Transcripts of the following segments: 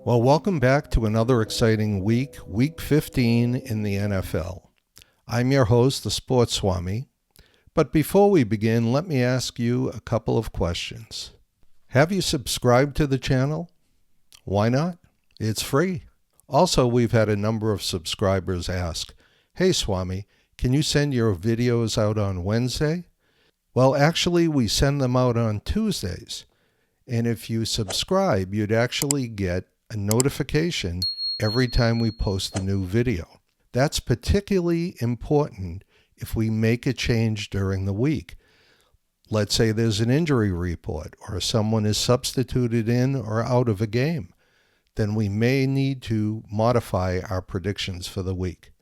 Well, welcome back to another exciting week, Week 15 in the NFL. I'm your host, the Sports Swami. But before we begin, let me ask you a couple of questions. Have you subscribed to the channel? Why not? It's free. Also, we've had a number of subscribers ask, "Hey Swami, can you send your videos out on Wednesday?" Well, actually, we send them out on Tuesdays. And if you subscribe, you'd actually get a notification every time we post a new video. That's particularly important if we make a change during the week. Let's say there's an injury report or someone is substituted in or out of a game. Then we may need to modify our predictions for the week.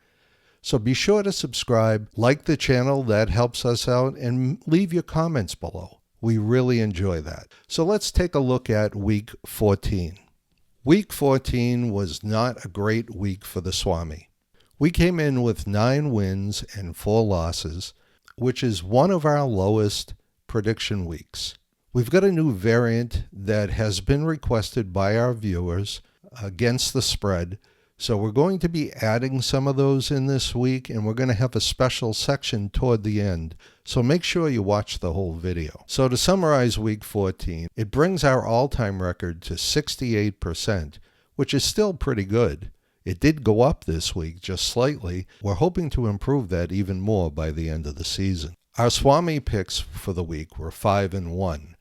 So be sure to subscribe, like the channel, that helps us out, and leave your comments below. We really enjoy that. So let's take a look at Week 14. Week 14 was not a great week for the Swami. We came in with 9 wins and 4 losses, which is one of our lowest prediction weeks. We've got a new variant that has been requested by our viewers against the spread, so we're going to be adding some of those in this week, and we're going to have a special section toward the end, so make sure you watch the whole video. So to summarize Week 14, it brings our all-time record to 68%, which is still pretty good. It did go up this week just slightly. We're hoping to improve that even more by the end of the season. Our Swami picks for the week were 5-1.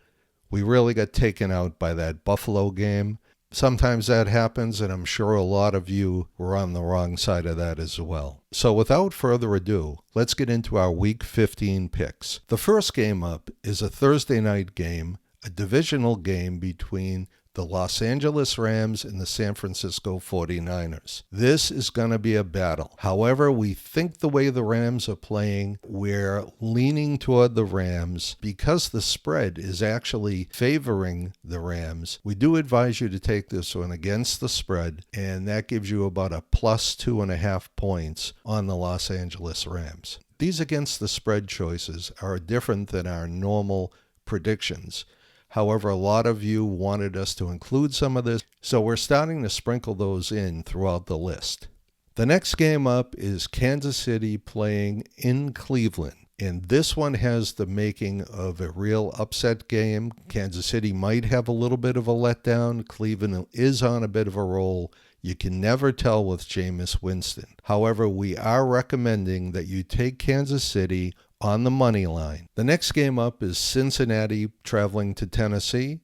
We really got taken out by that Buffalo game. Sometimes that happens, and I'm sure a lot of you were on the wrong side of that as well. So without further ado, let's get into our Week 15 picks. The first game up is a Thursday night game, a divisional game between the Los Angeles Rams and the San Francisco 49ers. This is going to be a battle. However, we think the way the Rams are playing, we're leaning toward the Rams because the spread is actually favoring the Rams. We do advise you to take this one against the spread, and that gives you about a plus 2.5 points on the Los Angeles Rams. These against the spread choices are different than our normal predictions. However, a lot of you wanted us to include some of this, so we're starting to sprinkle those in throughout the list. The next game up is Kansas City playing in Cleveland, and this one has the making of a real upset game. Kansas City might have a little bit of a letdown. Cleveland is on a bit of a roll. You can never tell with Jameis Winston. However, we are recommending that you take Kansas City on the money line. The next game up is Cincinnati traveling to Tennessee.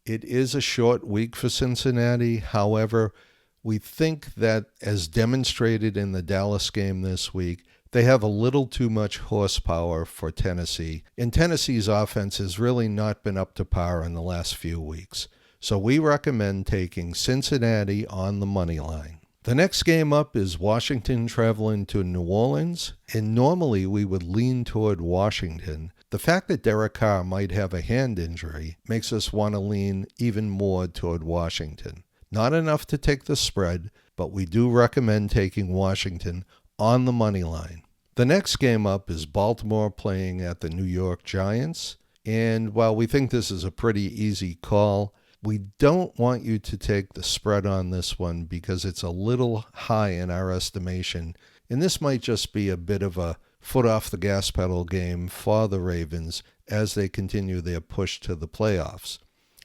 It is a short week for Cincinnati. However, we think that, as demonstrated in the Dallas game this week, they have a little too much horsepower for Tennessee. And Tennessee's offense has really not been up to par in the last few weeks. So we recommend taking Cincinnati on the money line. The next game up is Washington traveling to New Orleans, and normally we would lean toward Washington. The fact that Derek Carr might have a hand injury makes us want to lean even more toward Washington. Not enough to take the spread, but we do recommend taking Washington on the money line. The next game up is Baltimore playing at the New York Giants, and while we think this is a pretty easy call, we don't want you to take the spread on this one because it's a little high in our estimation, and this might just be a bit of a foot off the gas pedal game for the Ravens as they continue their push to the playoffs.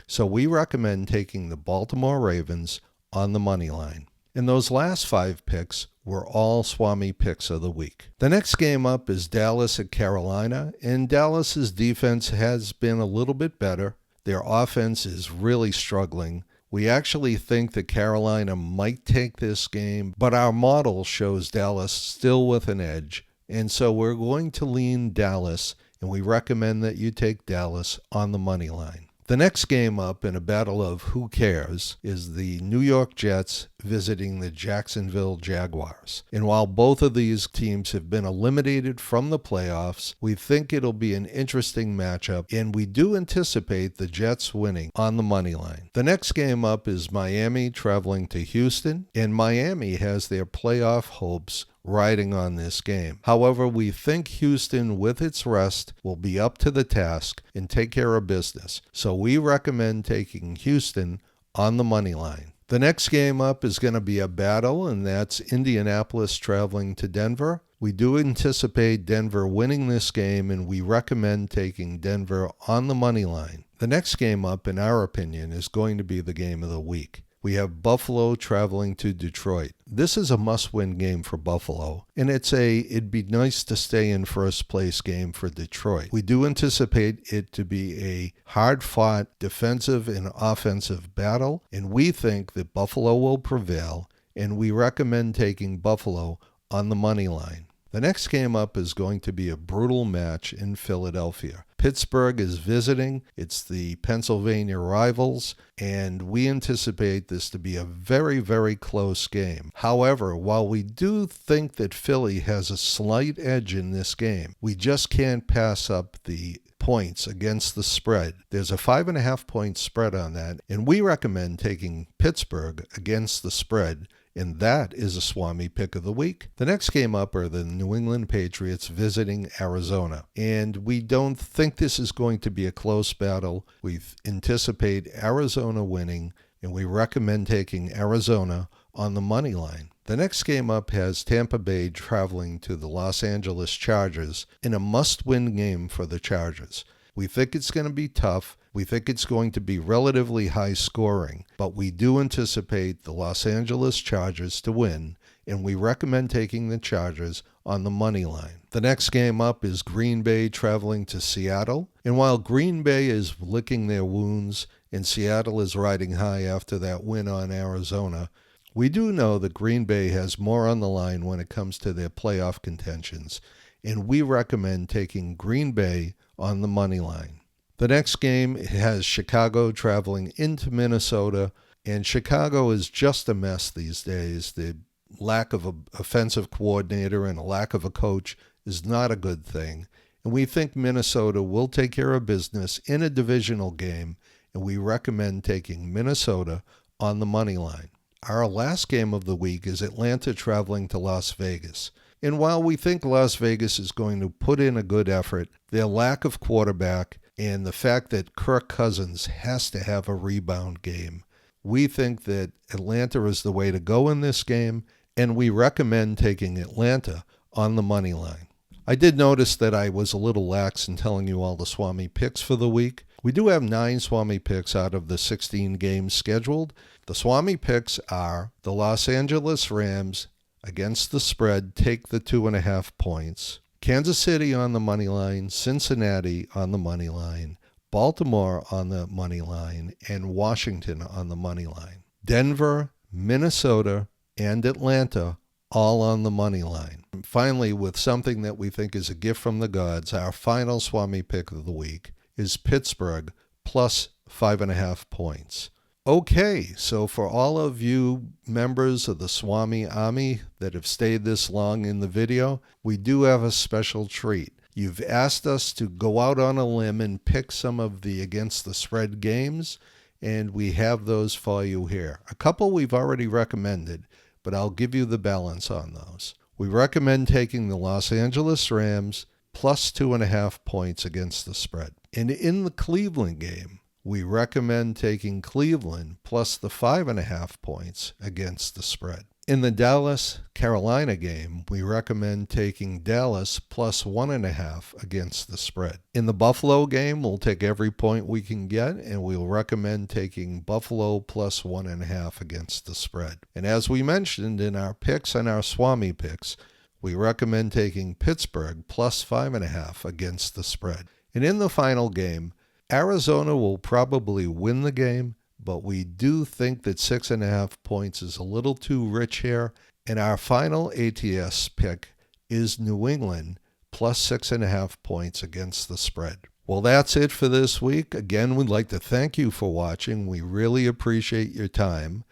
So we recommend taking the Baltimore Ravens on the money line. And those last 5 picks were all Swami picks of the week. The next game up is Dallas at Carolina, and Dallas's defense has been a little bit better. Their offense is really struggling. We actually think that Carolina might take this game, but our model shows Dallas still with an edge. And so we're going to lean Dallas, and we recommend that you take Dallas on the money line. The next game up in a battle of who cares is the New York Jets visiting the Jacksonville Jaguars. And while both of these teams have been eliminated from the playoffs, we think it'll be an interesting matchup, and we do anticipate the Jets winning on the money line. The next game up is Miami traveling to Houston, and Miami has their playoff hopes riding on this game. However, we think Houston, with its rest, will be up to the task and take care of business. So we recommend taking Houston on the money line. The next game up is going to be a battle, and that's Indianapolis traveling to Denver. We do anticipate Denver winning this game, and we recommend taking Denver on the money line. The next game up, in our opinion, is going to be the game of the week. We have Buffalo traveling to Detroit. This is a must-win game for Buffalo, and it'd be nice to stay in first place game for Detroit. We do anticipate it to be a hard-fought defensive and offensive battle, and we think that Buffalo will prevail, and we recommend taking Buffalo on the money line. The next game up is going to be a brutal match in Philadelphia. Pittsburgh is visiting. It's the Pennsylvania rivals, and we anticipate this to be a very, very close game. However, while we do think that Philly has a slight edge in this game, we just can't pass up the points against the spread. There's a 5.5 point spread on that, and we recommend taking Pittsburgh against the spread, and that is a Swami pick of the week. The next game up are the New England Patriots visiting Arizona, and we don't think this is going to be a close battle. We anticipate Arizona winning, and we recommend taking Arizona on the money line. The next game up has Tampa Bay traveling to the Los Angeles Chargers in a must-win game for the Chargers. We think it's going to be tough. We think it's going to be relatively high scoring, but we do anticipate the Los Angeles Chargers to win, and we recommend taking the Chargers on the money line. The next game up is Green Bay traveling to Seattle, and while Green Bay is licking their wounds and Seattle is riding high after that win on Arizona, we do know that Green Bay has more on the line when it comes to their playoff contentions, and we recommend taking Green Bay on the money line. The next game has Chicago traveling into Minnesota, and Chicago is just a mess these days. The lack of an offensive coordinator and a lack of a coach is not a good thing, and we think Minnesota will take care of business in a divisional game, and we recommend taking Minnesota on the money line. Our last game of the week is Atlanta traveling to Las Vegas. And while we think Las Vegas is going to put in a good effort, their lack of quarterback and the fact that Kirk Cousins has to have a rebound game, we think that Atlanta is the way to go in this game, and we recommend taking Atlanta on the money line. I did notice that I was a little lax in telling you all the Swami picks for the week. We do have 9 Swami picks out of the 16 games scheduled. The Swami picks are the Los Angeles Rams against the spread, take the 2.5 points. Kansas City on the money line, Cincinnati on the money line, Baltimore on the money line, and Washington on the money line. Denver, Minnesota, and Atlanta all on the money line. And finally, with something that we think is a gift from the gods, our final Swami pick of the week is Pittsburgh plus 5.5 points. Okay, so for all of you members of the Swami Army that have stayed this long in the video, we do have a special treat. You've asked us to go out on a limb and pick some of the against the spread games, and we have those for you here. A couple we've already recommended, but I'll give you the balance on those. We recommend taking the Los Angeles Rams plus 2.5 points against the spread. And in the Cleveland game, we recommend taking Cleveland plus the 5.5 points against the spread. In the Dallas-Carolina game, we recommend taking Dallas plus 1.5 against the spread. In the Buffalo game, we'll take every point we can get, and we'll recommend taking Buffalo plus 1.5 against the spread. And as we mentioned in our picks and our Swami picks, we recommend taking Pittsburgh plus 5.5 against the spread. And in the final game, Arizona will probably win the game, but we do think that 6.5 points is a little too rich here. And our final ATS pick is New England plus 6.5 points against the spread. Well, that's it for this week. Again, we'd like to thank you for watching. We really appreciate your time.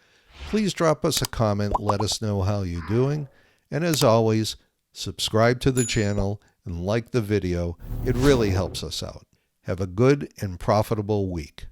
Please drop us a comment. Let us know how you're doing. And as always, subscribe to the channel and like the video. It really helps us out. Have a good and profitable week.